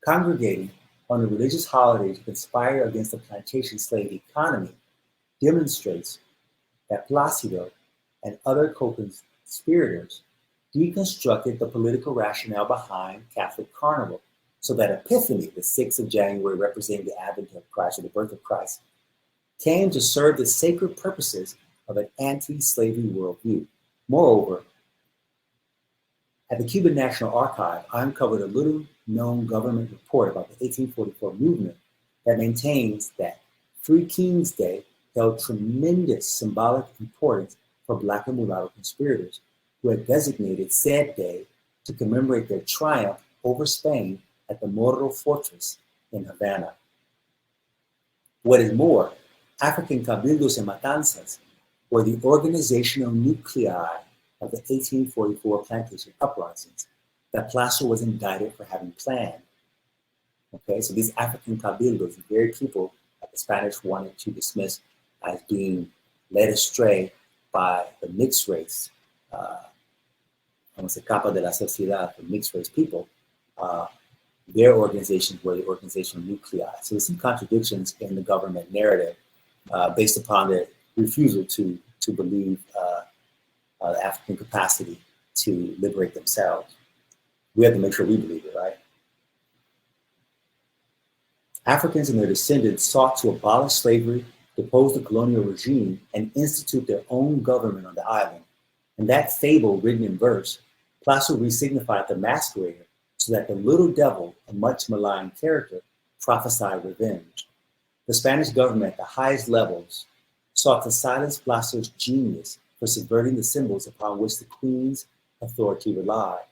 Congregating on a religious holiday to conspire against the plantation slave economy demonstrates that Plácido and other co-conspirators deconstructed the political rationale behind Catholic Carnival, so that Epiphany, the 6th of January, representing the advent of Christ or the birth of Christ, came to serve the sacred purposes of an anti-slavery worldview. Moreover, at the Cuban National Archive, I uncovered a little-known government report about the 1844 movement that maintains that Three Kings Day held tremendous symbolic importance for Black and mulatto conspirators who had designated said day to commemorate their triumph over Spain at the Morro Fortress in Havana. What is more, African cabildos and matanzas were the organizational nuclei of the 1844 plantation uprisings that Plácid was indicted for having planned. Okay, so these African cabildos, the very people that the Spanish wanted to dismiss as being led astray by the mixed race, capa de la sociedad, the mixed race people, their organizations were the organizational nuclei. So there's some contradictions in the government narrative based upon their refusal to believe the African capacity to liberate themselves. we have to make sure we believe it, right? Africans and their descendants sought to abolish slavery, depose the colonial regime, and institute their own government on the island. In that fable written in verse, Plácid resignified the masquerader so that the little devil, a much maligned character, prophesied revenge. The Spanish government at the highest levels sought to silence Plácid's genius for subverting the symbols upon which the Queen's authority relied.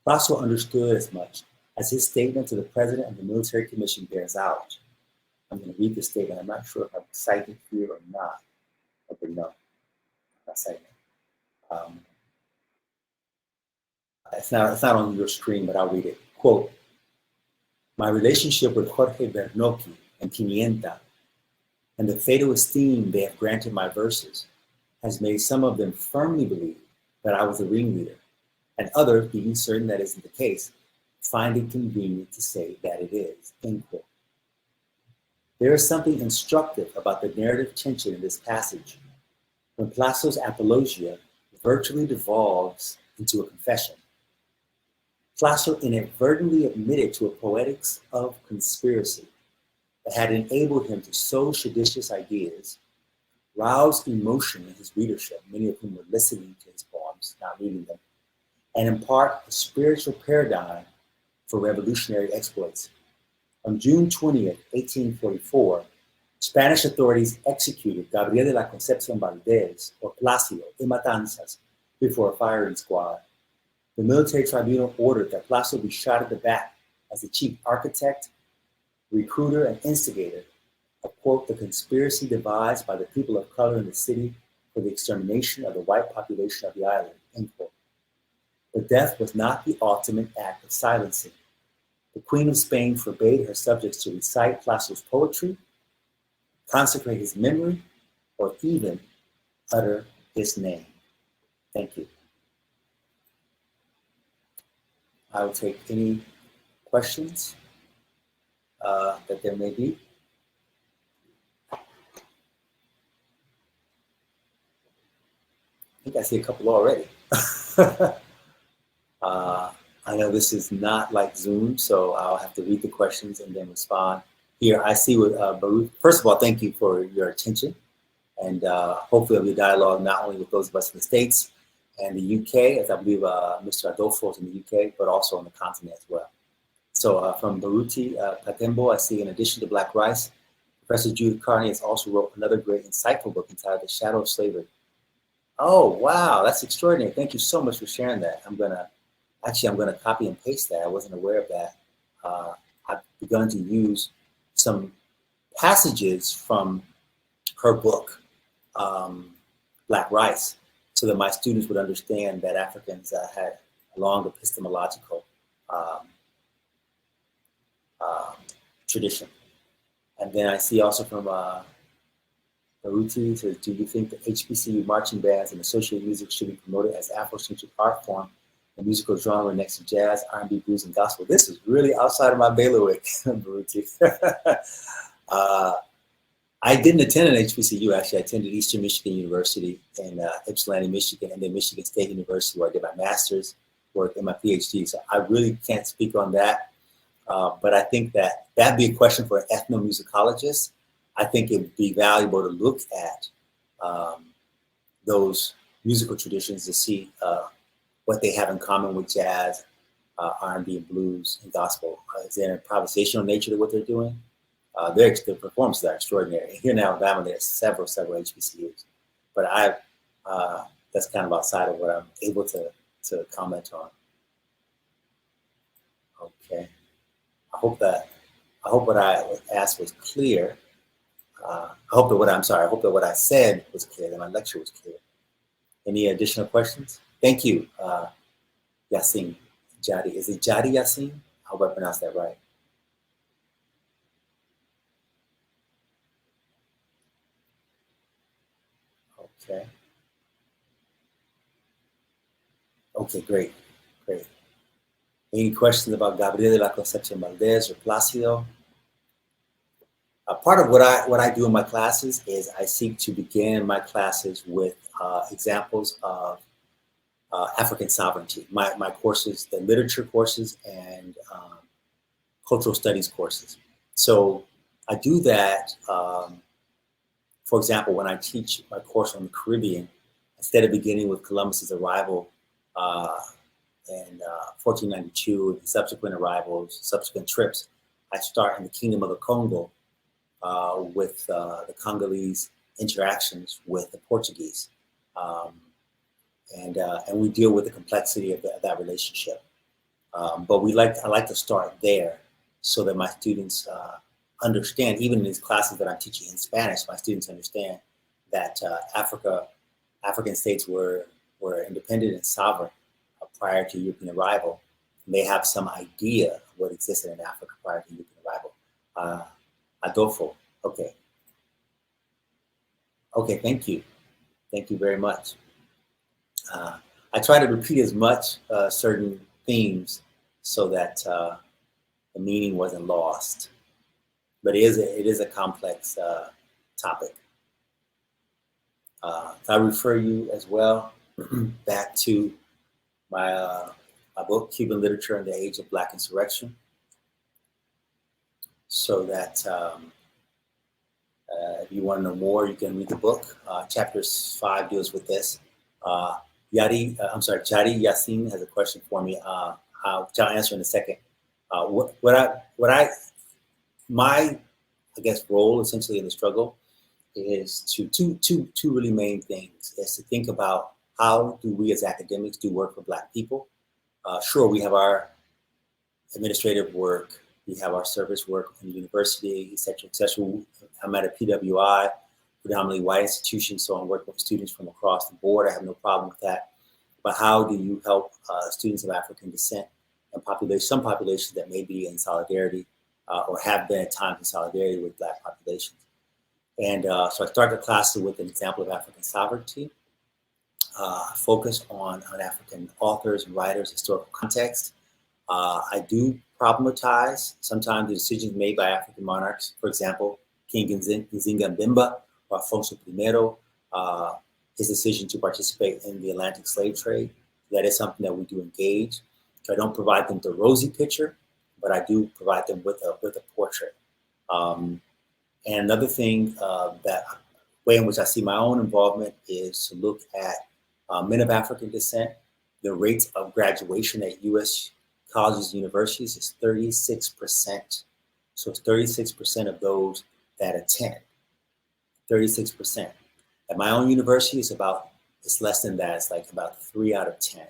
Plácid understood as much as his statement to the president of the military commission bears out. I'm going to read this statement. I'm not sure if I'm citing it here or not. Okay, no, I'm not citing it. It's not on your screen, but I'll read it. Quote, my relationship with Jorge Bernocchi and Pimienta and the fatal esteem they have granted my verses has made some of them firmly believe that I was the ringleader, and others, being certain that isn't the case, find it convenient to say that it is, end quote. There is something instructive about the narrative tension in this passage, when Plácid's apologia virtually devolves into a confession. Plácid inadvertently admitted to a poetics of conspiracy that had enabled him to sow seditious ideas, rouse emotion in his readership, many of whom were listening to his poems, not reading them, and impart a spiritual paradigm for revolutionary exploits. On June 20th, 1844, Spanish authorities executed Gabriel de la Concepción Valdez, or Plácido, in Matanzas, before a firing squad. The military tribunal ordered that Plácido be shot at the back as the chief architect, recruiter, and instigator of, quote, the conspiracy devised by the people of color in the city for the extermination of the white population of the island, end quote. But death was not the ultimate act of silencing. The Queen of Spain forbade her subjects to recite Plácid's poetry, consecrate his memory, or even utter his name. Thank you. I will take any questions that there may be. I think I see a couple already. I know this is not like Zoom, so I'll have to read the questions and then respond. Here, I see with Baruch. First of all, thank you for your attention. And hopefully there'll be a dialogue not only with those of us in the States and the UK, as I believe Mr. Adolfo is in the UK, but also on the continent as well. So from Baruti Patembo, I see in addition to Black Rice, Professor Judith Carney has also wrote another great insightful book entitled The Shadow of Slavery. Oh, wow, that's extraordinary. Thank you so much for sharing that. I'm gonna copy and paste that. I wasn't aware of that. I've begun to use some passages from her book, Black Rice, so that my students would understand that Africans had a long epistemological tradition. And then I see also from Baruti says, do you think that HBCU marching bands and associated music should be promoted as Afrocentric art form, a musical genre next to jazz, R&B, blues, and gospel? This is really outside of my bailiwick, Baruti. I didn't attend an HBCU, actually. I attended Eastern Michigan University in Ypsilanti, Michigan, and then Michigan State University, where I did my master's work and my PhD. So I really can't speak on that. But I think that that'd be a question for an ethnomusicologist. I think it would be valuable to look at those musical traditions to see what they have in common with jazz, R&B, and blues, and gospel. Is there an improvisational nature to what they're doing? Their performances are extraordinary. Here in Alabama, there's several HBCUs, but that's kind of outside of what I'm able to comment on. Okay, I hope what I asked was clear. I hope that what I said was clear, that my lecture was clear. Any additional questions? Thank you, Yasin Jadi. Is it Jadi Yasin? I hope I pronounced that right. Okay. Okay, great. Any questions about Gabriel de la Concepción Valdez or Plácido? Part of what I do in my classes is I seek to begin my classes with examples of African sovereignty. My courses, the literature courses and cultural studies courses. So I do that. For example, when I teach my course on the Caribbean, instead of beginning with Columbus's arrival in 1492 and subsequent arrivals, subsequent trips, I start in the Kingdom of the Congo with the Congolese interactions with the Portuguese. And we deal with the complexity of that relationship. But I like to start there so that my students understand, even in these classes that I'm teaching in Spanish, my students understand that African states were independent and sovereign prior to European arrival. And they have some idea of what existed in Africa prior to European arrival. Adolfo, okay. Okay, thank you. Thank you very much. I try to repeat as much certain themes so that the meaning wasn't lost. But it is a complex topic. So I refer you as well back to my book, Cuban Literature in the Age of Black Insurrection, so that if you want to know more, you can read the book. Chapter 5 deals with this. Jadi Yassin has a question for me, which I'll answer in a second. My role essentially in the struggle is two really main things. Is to think about how do we as academics do work for Black people. Sure, we have our administrative work, we have our service work in the university, et cetera, et cetera. I'm at a PWI, predominantly white institution, so I'm working with students from across the board. I have no problem with that. But how do you help students of African descent and some populations that may be in solidarity or have been at times in solidarity with Black populations? And so I start the class with an example of African sovereignty, focus on African authors and writers, historical context. I do problematize sometimes the decisions made by African monarchs. For example, King Nzinga Mbemba or Afonso I, his decision to participate in the Atlantic slave trade. That is something that we do engage. So I don't provide them the rosy picture, but I do provide them with a portrait. And another thing way in which I see my own involvement is to look at men of African descent. The rates of graduation at U.S. colleges and universities is 36%. So it's 36% of those that attend. 36%. At my own university, it's less than that. It's like about 3 out of 10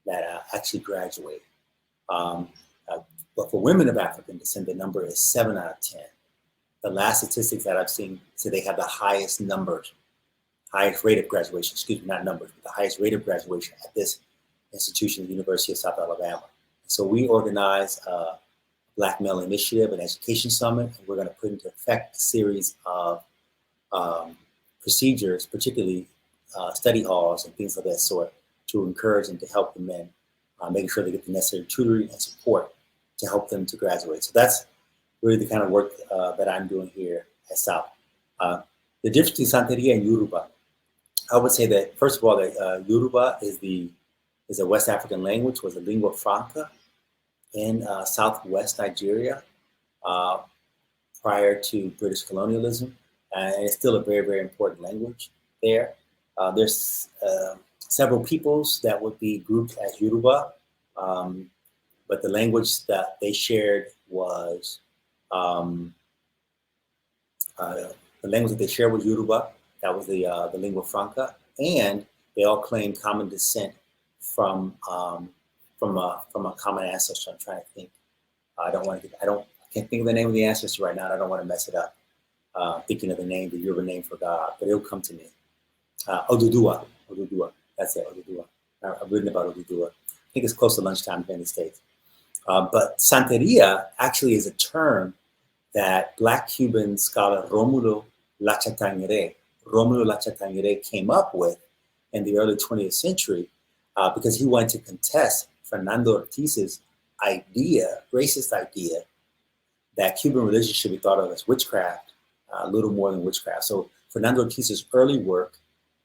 that actually graduate. But for women of African descent, the number is 7 out of 10. The last statistics that I've seen say they have the highest rate of graduation, excuse me, not numbers, but the highest rate of graduation at this institution, the University of South Alabama. So we organize a Black Male Initiative, an education summit, and we're going to put into effect a series of procedures, particularly study halls and things of that sort, to encourage and to help the men, making sure they get the necessary tutoring and support to help them to graduate. So that's really the kind of work that I'm doing here at South. The difference between Santeria and Yoruba, I would say that, first of all, that Yoruba is a West African language, was a lingua franca in Southwest Nigeria prior to British colonialism. And it's still a very, very important language there. There's several peoples that would be grouped as Yoruba, but the language that they shared was Yoruba. That was the lingua franca, and they all claim common descent from a common ancestor. I'm trying to think. I can't think of the name of the ancestor right now. And I don't want to mess it up. Thinking of the Yoruba name for God, but it'll come to me. Oduduwa. That's it, Oduduwa. I've written about Oduduwa. I think it's close to lunchtime here in the States. But Santeria actually is a term that Black Cuban scholar Rómulo Lachatangere came up with in the early 20th century because he wanted to contest Fernando Ortiz's racist idea, that Cuban religion should be thought of as witchcraft, a little more than witchcraft. So Fernando Ortiz's early work,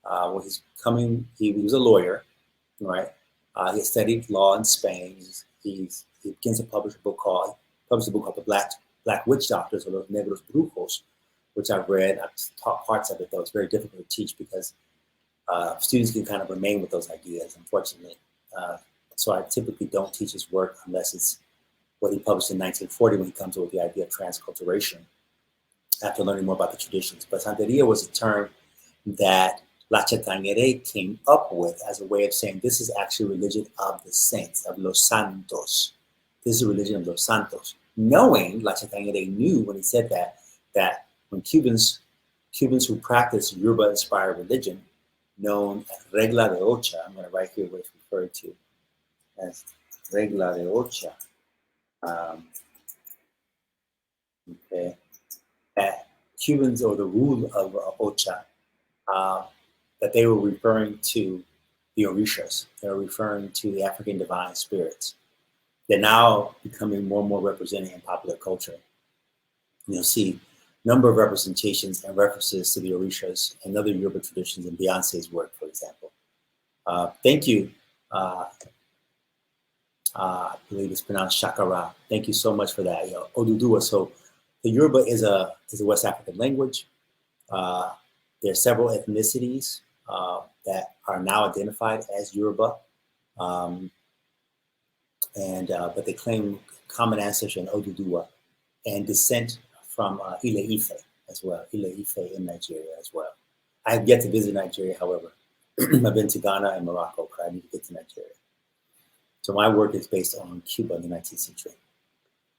he was a lawyer, right? He studied law in Spain. He begins to publish a book called The Black Witch Doctors, or Los Negros Brujos, which I've read. I've taught parts of it, though it's very difficult to teach because students can kind of remain with those ideas, unfortunately. So I typically don't teach his work unless it's what he published in 1940 when he comes up with the idea of transculturation after learning more about the traditions. But Santeria was a term that La Chatangere came up with as a way of saying this is actually religion of the saints, of Los Santos. This is a religion of Los Santos. Knowing, La Chatangere knew when he said that when Cubans who practice Yoruba-inspired religion, known as Regla de Ocha, I'm going to write here what it's referred to as Regla de Ocha, okay, that Cubans, or the rule of Ocha, that they were referring to the Orishas. They were referring to the African divine spirits. They're now becoming more and more represented in popular culture. You'll see a number of representations and references to the Orishas and other Yoruba traditions in Beyonce's work, for example. Thank you. I believe it's pronounced Shakara. Thank you so much for that. Oduduwa. So the Yoruba is a West African language. There are several ethnicities that are now identified as Yoruba, but they claim common ancestry in Oduduwa and descent from Ile Ife as well, Ile Ife in Nigeria as well. I have yet to visit Nigeria, however. I've been to Ghana and Morocco, but I need to get to Nigeria. So my work is based on Cuba in the 19th century.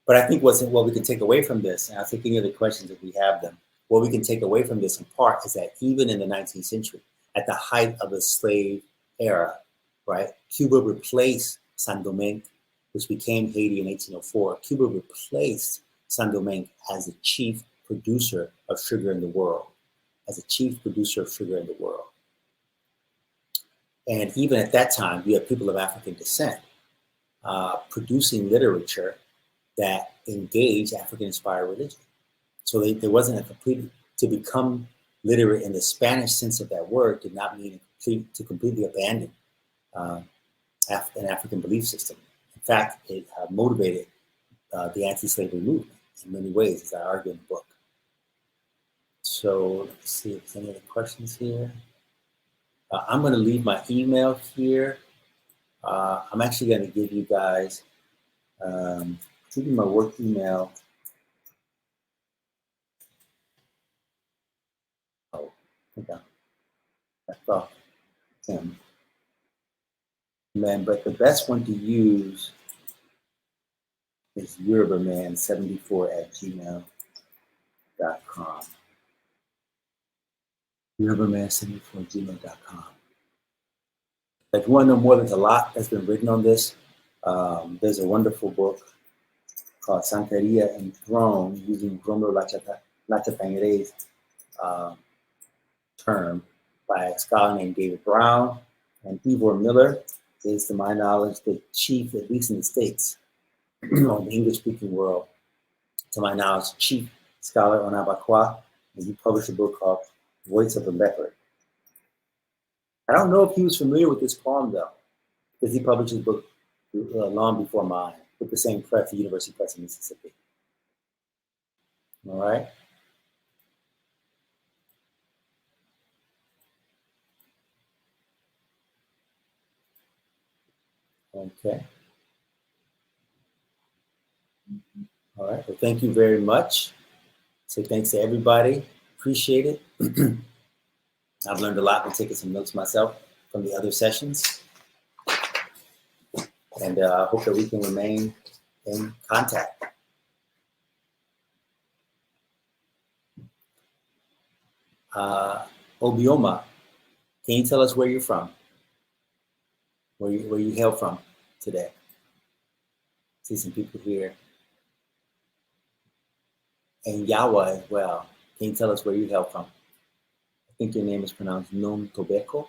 But I think what we can take away from this, and I'll take any other questions if we have them, what we can take away from this in part is that even in the 19th century, at the height of the slave era, right, Cuba replaced Saint-Domingue, which became Haiti in 1804. Cuba replaced Saint-Domingue as the chief producer of sugar in the world, And even at that time, you have people of African descent producing literature that engaged African-inspired religion. So there wasn't a complete, to become literate in the Spanish sense of that word did not mean to completely abandon an African belief system. In fact, it motivated the anti-slavery movement in many ways, as I argue in the book. So let's see if there's any other questions here. I'm going to leave my email here. I'm actually going to give you guys, give you my work email. Oh, okay. I thought Tim. Man, but the best one to use is yorubaman74@gmail.com. yorubaman74@gmail.com. If you want to know more, there's a lot that's been written on this. There's a wonderful book called Santeria Enthroned, using Romulo Lachatangere's term, by a scholar named David Brown. And Ivor Miller is, to my knowledge, the chief, at least in the States, on the English-speaking world, to my knowledge, chief scholar on Abaqua, and he published a book called Voice of the Leopard. I don't know if he was familiar with this poem, though, because he published his book long before mine, with the same press, the University Press in Mississippi. All right? Okay. All right. Well, thank you very much. Say thanks to everybody. Appreciate it. I've learned a lot. I'm taking some notes myself from the other sessions. And I hope that we can remain in contact. Obioma, can you tell us where you're from? Where you hail from today? See some people here. And Yawa as well. Can you tell us where you hail from? I think your name is pronounced Nom Tobeko.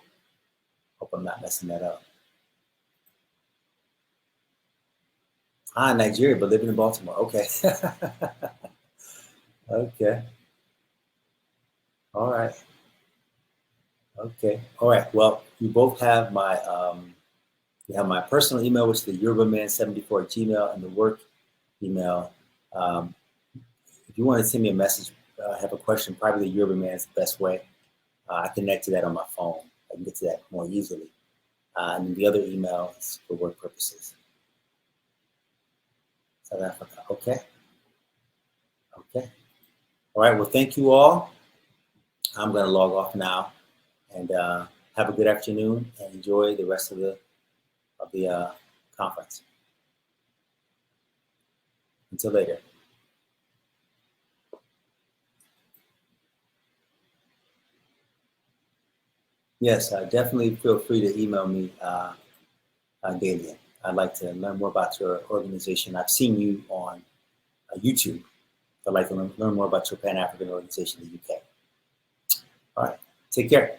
Hope I'm not messing that up. Nigeria, but living in Baltimore. Okay. Okay. All right. Okay. All right. Well, you both have my You have my personal email, which is the yorubaman74 at Gmail, and the work email. If you want to send me a message, have a question, probably the Yoruba Man is the best way. I connect to that on my phone. I can get to that more easily. And the other email is for work purposes. South Africa. Okay. Okay. All right. Well, thank you all. I'm going to log off now, and have a good afternoon and enjoy the rest of the conference. Until later. Yes, definitely feel free to email me, Damian. I'd like to learn more about your organization. I've seen you on YouTube. I'd like to learn more about your Pan-African organization in the UK. All right, take care.